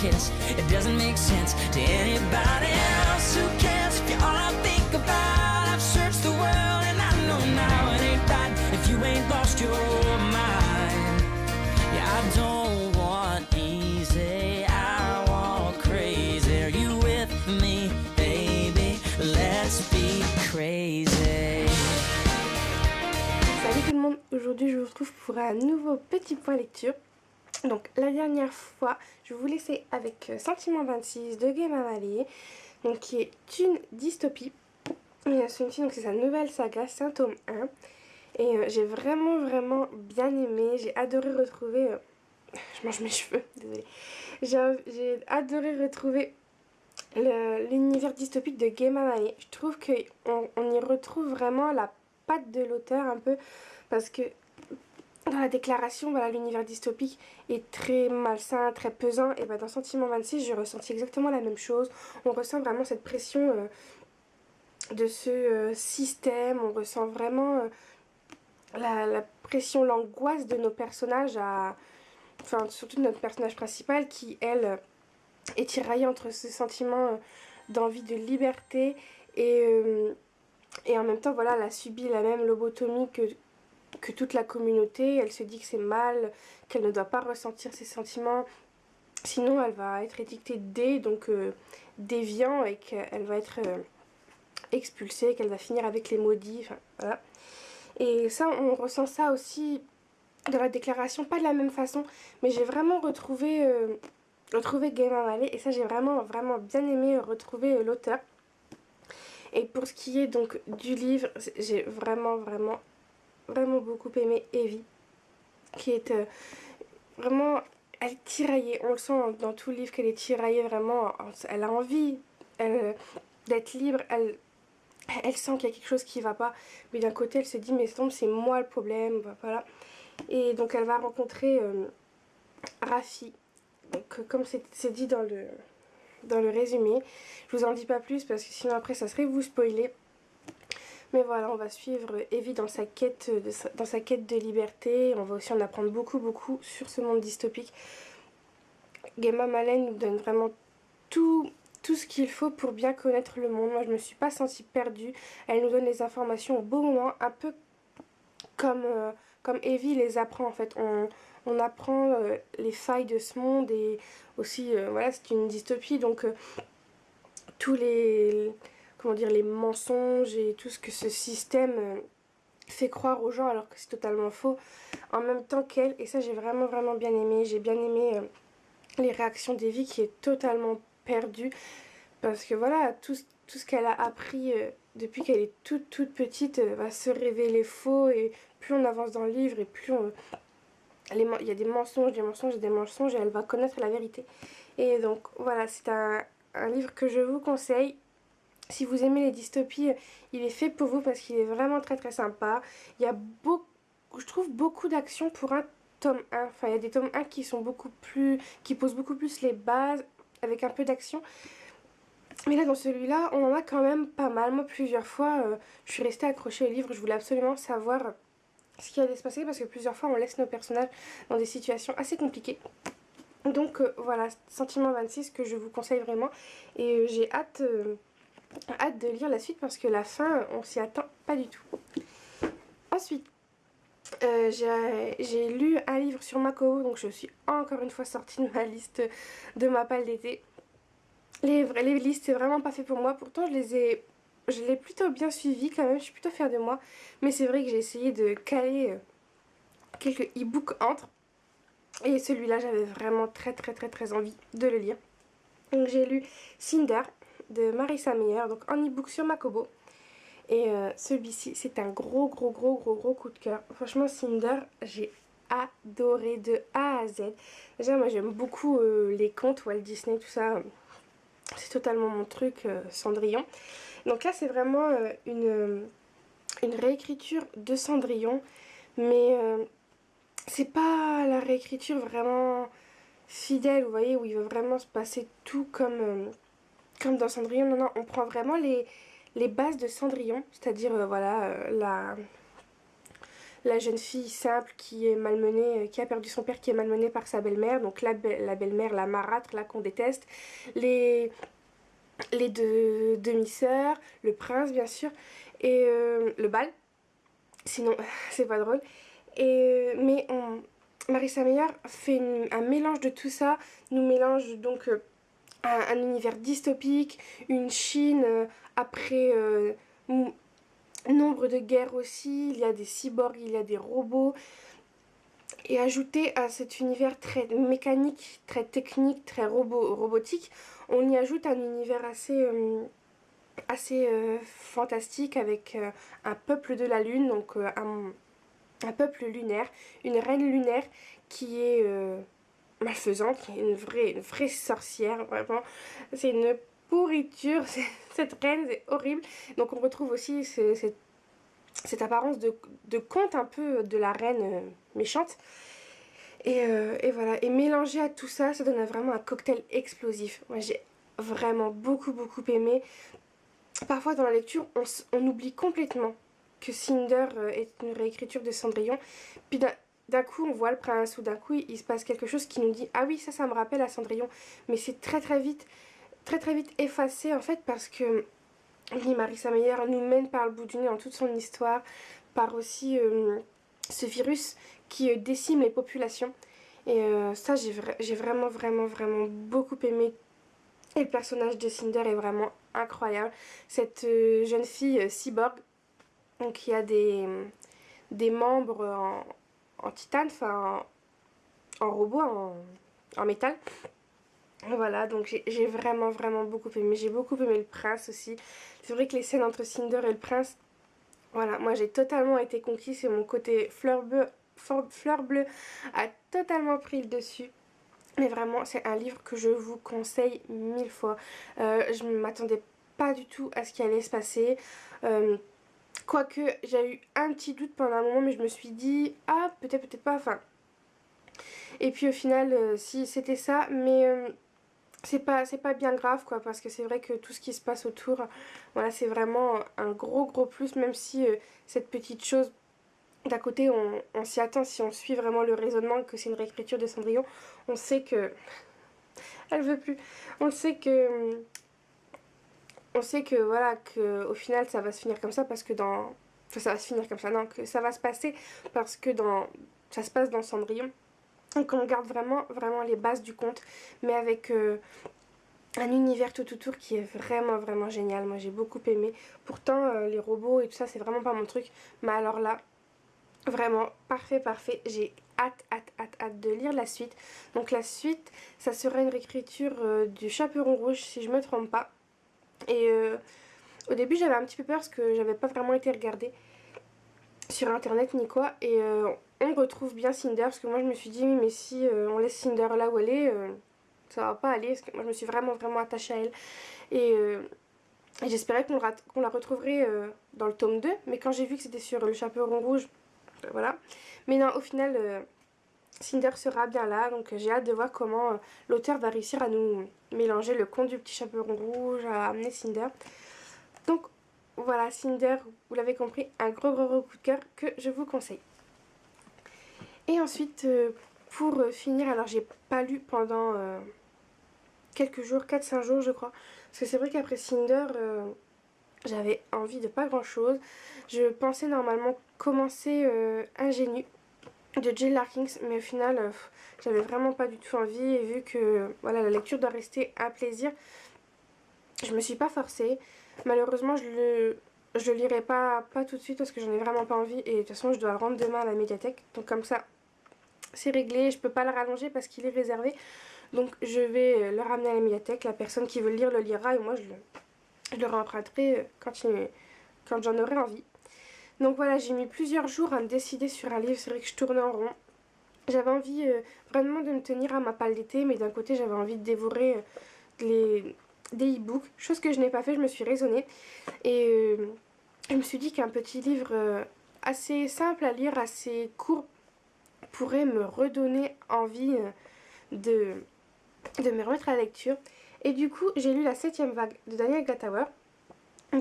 kiss. It doesn't make sense to anybody else. Who cares if you're all I think about? I've searched the world and I know now it ain't right if you ain't lost your mind. Yeah, I don't want easy, I want crazy. Are you with me, baby? Let's be crazy. Salut tout le monde, aujourd'hui je vous retrouve pour un nouveau petit point lecture. Donc la dernière fois, je vous laissais avec Sentiment 26 de Gema Malé, donc qui est une dystopie. Et celui-ci, donc c'est sa nouvelle saga, c'est un tome 1. Et j'ai vraiment bien aimé, j'ai adoré retrouver... je mange mes cheveux, désolée. J'ai adoré retrouver l'univers dystopique de Gema Malé. Je trouve qu'on y retrouve vraiment la patte de l'auteur un peu, parce que dans la déclaration, voilà, l'univers dystopique est très malsain, très pesant. Et bah, dans Sentiment 26, j'ai ressenti exactement la même chose. On ressent vraiment cette pression de ce système. On ressent vraiment la pression, l'angoisse de nos personnages, enfin surtout de notre personnage principal qui, elle, est tiraillée entre ce sentiment d'envie de liberté et en même temps, voilà, elle a subi la même lobotomie que toute la communauté. Elle se dit que c'est mal, qu'elle ne doit pas ressentir ses sentiments, sinon elle va être étiquetée D, donc déviant, et qu'elle va être expulsée, qu'elle va finir avec les maudits, enfin voilà. Et ça, on ressent ça aussi dans la déclaration, pas de la même façon, mais j'ai vraiment retrouvé Gema Malé, et ça j'ai vraiment bien aimé retrouver l'auteur. Et pour ce qui est donc du livre, j'ai vraiment beaucoup aimé Evie, qui est vraiment, elle est tiraillée, on le sent dans tout le livre qu'elle est tiraillée vraiment, elle a envie d'être libre, elle sent qu'il y a quelque chose qui va pas, mais d'un côté elle se dit mais c'est moi le problème, voilà. Et donc elle va rencontrer Rafi, donc comme c'est dit dans le résumé. Je vous en dis pas plus parce que sinon après ça serait vous spoiler. Mais voilà, on va suivre Evie dans sa quête de liberté. On va aussi en apprendre beaucoup sur ce monde dystopique. Gema Malé nous donne vraiment tout ce qu'il faut pour bien connaître le monde. Moi je me suis pas sentie perdue. Elle nous donne les informations au bon moment, un peu comme Evie les apprend en fait. On apprend les failles de ce monde, et aussi voilà, c'est une dystopie, donc tous les mensonges et tout ce que ce système fait croire aux gens alors que c'est totalement faux, en même temps qu'elle. Et ça j'ai vraiment bien aimé. J'ai bien aimé les réactions d'Evie qui est totalement perdue, parce que voilà, tout ce qu'elle a appris depuis qu'elle est toute petite va se révéler faux, et plus on avance dans le livre et plus il y a des mensonges, et elle va connaître la vérité. Et donc voilà, c'est un livre que je vous conseille. Si vous aimez les dystopies, il est fait pour vous parce qu'il est vraiment très sympa. Il y a je trouve beaucoup d'action pour un tome 1. Enfin, il y a des tomes 1 qui posent beaucoup plus les bases avec un peu d'action. Mais là, dans celui-là, on en a quand même pas mal. Moi, plusieurs fois, je suis restée accrochée au livre. Je voulais absolument savoir ce qui allait se passer, parce que plusieurs fois, on laisse nos personnages dans des situations assez compliquées. Donc voilà, Sentiment 26 que je vous conseille vraiment. Et j'ai hâte de lire la suite, parce que la fin, on s'y attend pas du tout. Ensuite, j'ai lu un livre sur Makobo, donc je suis encore une fois sortie de ma liste de ma palle d'été. Les listes, c'est vraiment pas fait pour moi. Pourtant, je l'ai plutôt bien suivi quand même. Je suis plutôt fière de moi. Mais c'est vrai que j'ai essayé de caler quelques e-books entre. Et celui-là, j'avais vraiment très envie de le lire. Donc j'ai lu Cinder de Marissa Meyer, donc en e-book sur Makobo. Et celui-ci, c'est un gros coup de cœur. Franchement, Cinder, j'ai adoré de A à Z. Déjà, moi j'aime beaucoup les contes Walt Disney, tout ça. C'est totalement mon truc, Cendrillon. Donc là, c'est vraiment une réécriture de Cendrillon. Mais c'est pas la réécriture vraiment fidèle, vous voyez, où il va vraiment se passer tout comme dans Cendrillon. Non, on prend vraiment les bases de Cendrillon. C'est-à-dire, voilà, la jeune fille simple qui est malmenée, qui a perdu son père, qui est malmenée par sa belle-mère, donc la belle-mère, la marâtre, là qu'on déteste, les deux demi-sœurs, le prince bien sûr, et le bal, sinon c'est pas drôle. Mais Marissa Meyer fait un mélange de tout ça, nous mélange donc un univers dystopique, une Chine après nombre de guerres aussi, il y a des cyborgs, il y a des robots. Et ajouté à cet univers très mécanique, très technique, très robotique, on y ajoute un univers assez fantastique avec un peuple de la Lune, donc un peuple lunaire, une reine lunaire qui est malfaisante, qui est une vraie sorcière, vraiment. C'est une pourriture, cette reine, c'est horrible. Donc on retrouve aussi cette apparence de conte un peu de la reine méchante. Et voilà, et mélangé à tout ça, ça donne vraiment un cocktail explosif. Moi j'ai vraiment beaucoup aimé. Parfois dans la lecture, on oublie complètement que Cinder est une réécriture de Cendrillon. Puis d'un coup, on voit le prince, ou d'un coup, il se passe quelque chose qui nous dit « Ah oui, ça me rappelle à Cendrillon ». Mais c'est très vite effacé en fait, parce que oui, Marissa Meyer nous mène par le bout du nez dans toute son histoire, par aussi ce virus qui décime les populations. Et ça, j'ai vraiment beaucoup aimé. Et le personnage de Cinder est vraiment incroyable. Cette jeune fille cyborg, donc qui a des membres en titane, enfin en robot, en métal. Voilà, donc j'ai vraiment beaucoup aimé. J'ai beaucoup aimé le prince aussi. C'est vrai que les scènes entre Cinder et le prince, voilà, moi j'ai totalement été conquise. C'est mon côté fleur bleue a totalement pris le dessus. Mais vraiment, c'est un livre que je vous conseille 1000 fois. Je ne m'attendais pas du tout à ce qui allait se passer. Quoique, j'ai eu un petit doute pendant un moment, mais je me suis dit, ah, peut-être pas, enfin. Et puis au final, si c'était ça, mais c'est pas bien grave, quoi, parce que c'est vrai que tout ce qui se passe autour, voilà, c'est vraiment un gros plus, même si cette petite chose, d'un côté, on s'y attend si on suit vraiment le raisonnement que c'est une réécriture de Cendrillon. On sait que... Elle veut plus. On sait que... voilà, que au final, ça va se finir comme ça parce que dans... Enfin, ça va se finir comme ça, non, que ça va se passer parce que ça se passe dans Cendrillon. Donc on garde vraiment les bases du conte, mais avec un univers tout autour qui est vraiment génial. Moi, j'ai beaucoup aimé. Pourtant, les robots et tout ça, c'est vraiment pas mon truc. Mais alors là... Vraiment, parfait. J'ai hâte de lire la suite. Donc la suite, ça sera une réécriture du Chaperon Rouge, si je me trompe pas. Et au début, j'avais un petit peu peur parce que j'avais pas vraiment été regarder sur internet ni quoi. Et on retrouve bien Cinder, parce que moi je me suis dit, oui, mais si on laisse Cinder là où elle est, ça va pas aller. Parce que moi je me suis vraiment attachée à elle. Et j'espérais qu'on la retrouverait dans le tome 2. Mais quand j'ai vu que c'était sur le Chaperon Rouge, voilà. Mais non, au final, Cinder sera bien là, donc j'ai hâte de voir comment l'auteur va réussir à nous mélanger le conte du petit chaperon rouge, à amener Cinder. Donc voilà, Cinder, vous l'avez compris, un gros coup de cœur que je vous conseille. Et ensuite, pour finir, alors j'ai pas lu pendant quelques jours, 4-5 jours je crois, parce que c'est vrai qu'après Cinder... j'avais envie de pas grand chose. Je pensais normalement commencer Ingénue de Jay Larkins, mais au final j'avais vraiment pas du tout envie, et vu que voilà, la lecture doit rester un plaisir, je me suis pas forcée. Malheureusement je le lirai pas tout de suite parce que j'en ai vraiment pas envie, et de toute façon je dois le rendre demain à la médiathèque, donc comme ça c'est réglé. Je peux pas le rallonger parce qu'il est réservé, donc je vais le ramener à la médiathèque. La personne qui veut le lire le lira, et moi je le remprunterai quand j'en aurai envie. Donc voilà, j'ai mis plusieurs jours à me décider sur un livre. C'est vrai que je tournais en rond. J'avais envie vraiment de me tenir à ma palle d'été, mais d'un côté j'avais envie de dévorer des e-books, chose que je n'ai pas fait. Je me suis raisonnée et je me suis dit qu'un petit livre assez simple à lire, assez court, pourrait me redonner envie de me remettre à la lecture. Et du coup, j'ai lu La 7ème vague de Daniel Glatauer,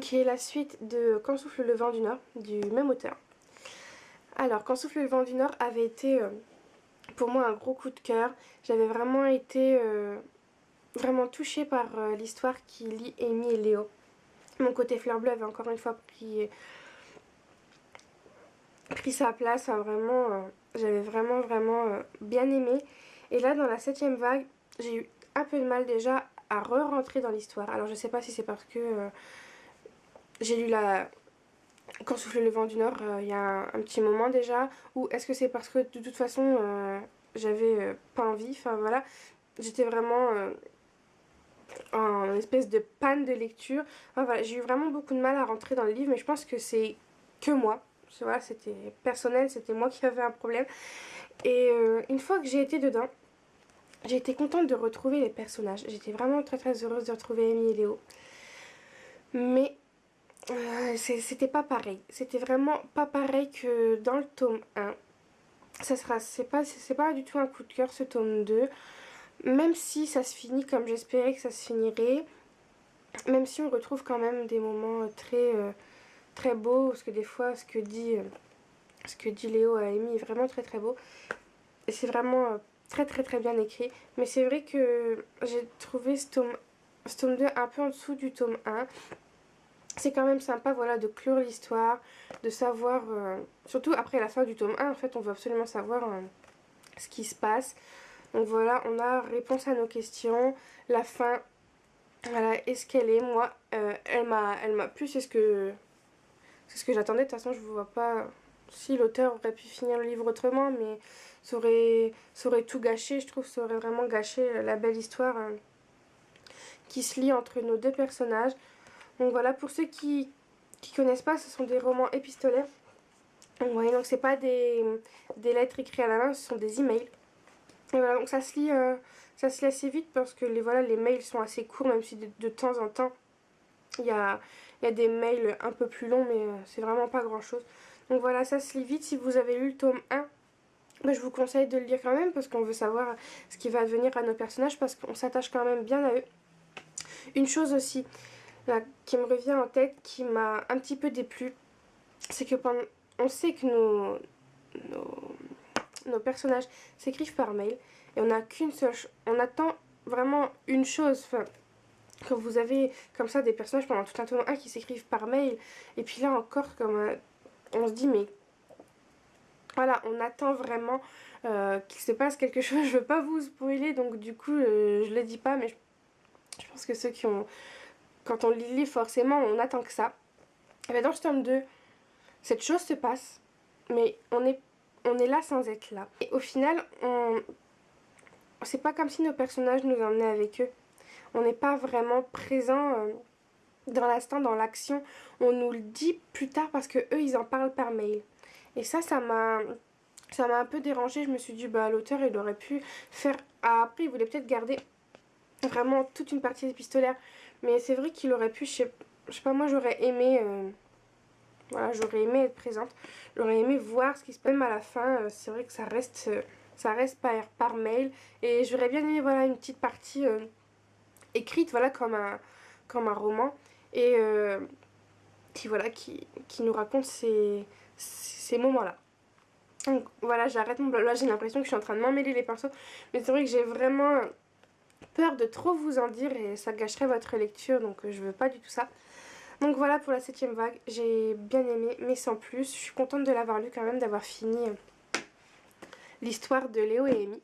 qui est la suite de Quand souffle le vent du Nord, du même auteur. Alors, Quand souffle le vent du Nord avait été pour moi un gros coup de cœur. J'avais vraiment été vraiment touchée par l'histoire qui lie Amy et Léo. Mon côté fleur bleue avait encore une fois pris sa place. Enfin, vraiment, j'avais vraiment bien aimé. Et là, dans la 7e vague, j'ai eu un peu de mal déjà à re-rentrer dans l'histoire. Alors, je sais pas si c'est parce que j'ai lu Quand souffle le vent du Nord il y a un petit moment déjà, ou est-ce que c'est parce que de toute façon j'avais pas envie. Enfin voilà, j'étais vraiment en espèce de panne de lecture. Enfin, voilà, j'ai eu vraiment beaucoup de mal à rentrer dans le livre, mais je pense que c'est que moi. Voilà, c'était personnel, c'était moi qui avais un problème. Et une fois que j'ai été dedans, j'ai été contente de retrouver les personnages. J'étais vraiment très heureuse de retrouver Amy et Léo. Mais c'était pas pareil. C'était vraiment pas pareil que dans le tome 1. C'est pas du tout un coup de cœur ce tome 2. Même si ça se finit comme j'espérais que ça se finirait. Même si on retrouve quand même des moments très beaux. Parce que des fois ce que dit Léo à Amy est vraiment très beau. Et c'est vraiment très bien écrit. Mais c'est vrai que j'ai trouvé ce tome 2 un peu en dessous du tome 1. C'est quand même sympa, voilà, de clore l'histoire, de savoir, surtout après la fin du tome 1, en fait, on veut absolument savoir ce qui se passe. Donc voilà, on a réponse à nos questions, la fin, voilà, est-ce qu'elle est, moi, elle m'a plu, c'est ce que j'attendais. De toute façon, je ne vois pas si l'auteur aurait pu finir le livre autrement, mais ça aurait tout gâché, je trouve, ça aurait vraiment gâché la belle histoire qui se lie entre nos deux personnages. Donc voilà, pour ceux qui connaissent pas, ce sont des romans épistolaires. Donc, ouais, donc c'est pas des lettres écrites à la main, ce sont des emails. Et voilà, donc ça se lit assez vite parce que les mails sont assez courts, même si de temps en temps il y a des mails un peu plus longs, mais c'est vraiment pas grand chose. Donc voilà, ça se lit vite. Si vous avez lu le tome 1, je vous conseille de le lire quand même parce qu'on veut savoir ce qui va advenir à nos personnages, parce qu'on s'attache quand même bien à eux. Une chose aussi là, qui me revient en tête, qui m'a un petit peu déplu, c'est que on sait que nos personnages s'écrivent par mail et on n'a qu'une seule on attend vraiment une chose. Enfin, quand vous avez comme ça des personnages pendant tout un tome 1 qui s'écrivent par mail, et puis là encore comme on se dit mais voilà, on attend vraiment qu'il se passe quelque chose. Je veux pas vous spoiler, donc du coup je le dis pas, mais je pense que ceux qui ont, quand on lit le livre, forcément on attend que ça. Et bien dans ce tome 2, cette chose se passe, mais on est là sans être là. Et au final, c'est pas comme si nos personnages nous emmenaient avec eux. On n'est pas vraiment présent dans l'instant, dans l'action. On nous le dit plus tard parce que eux, ils en parlent par mail. Et ça m'a un peu dérangée. Je me suis dit, bah l'auteur, il aurait pu faire... Ah, après, il voulait peut-être garder vraiment toute une partie épistolaire. Mais c'est vrai qu'il aurait pu, je sais pas, moi j'aurais aimé... Voilà, j'aurais aimé être présente. J'aurais aimé voir ce qui se passe. Même à la fin, c'est vrai que ça reste par mail. Et j'aurais bien aimé, voilà, une petite partie écrite, voilà, comme un roman. Et qui nous raconte ces moments-là. Donc voilà, j'arrête mon blabla. J'ai l'impression que je suis en train de m'emmêler les pinceaux. Mais c'est vrai que j'ai vraiment peur de trop vous en dire et ça gâcherait votre lecture. Donc je veux pas du tout ça. Donc voilà pour la 7e vague, j'ai bien aimé, mais sans plus. Je suis contente de l'avoir lu quand même, d'avoir fini l'histoire de Léo et Amy.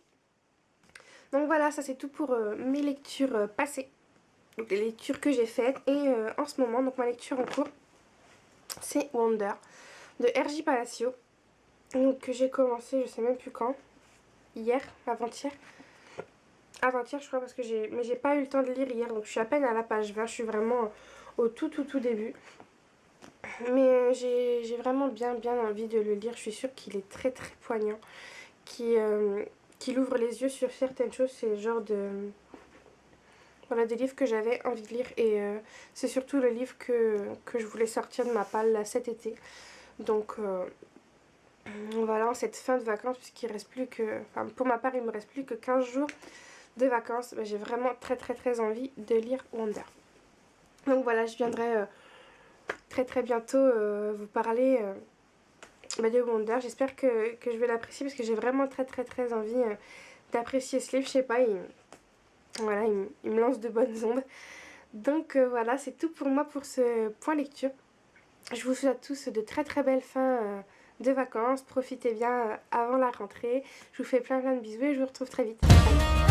Donc voilà, ça c'est tout pour mes lectures passées, donc les lectures que j'ai faites. Et en ce moment, donc ma lecture en cours, c'est Wonder de R.J. Palacio. Donc que j'ai commencé, je sais même plus quand, hier, avant-hier je crois, parce que j'ai pas eu le temps de lire hier, donc je suis à peine à la page 20, je suis vraiment au tout début. Mais j'ai vraiment bien envie de le lire. Je suis sûre qu'il est très poignant, qu'il ouvre les yeux sur certaines choses. C'est le genre de livres que j'avais envie de lire. Et c'est surtout le livre que je voulais sortir de ma palle là, cet été. Donc voilà, en cette fin de vacances, puisqu'il reste plus que... Enfin, pour ma part, il me reste plus que 15 jours de vacances. J'ai vraiment très envie de lire Wonder. Donc voilà, je viendrai très bientôt vous parler de Wonder. J'espère que je vais l'apprécier parce que j'ai vraiment très envie d'apprécier ce livre. Je sais pas, voilà, il me lance de bonnes ondes. Donc voilà, c'est tout pour moi pour ce point lecture. Je vous souhaite à tous de très belles fins de vacances. Profitez bien avant la rentrée. Je vous fais plein de bisous et je vous retrouve très vite. Bye.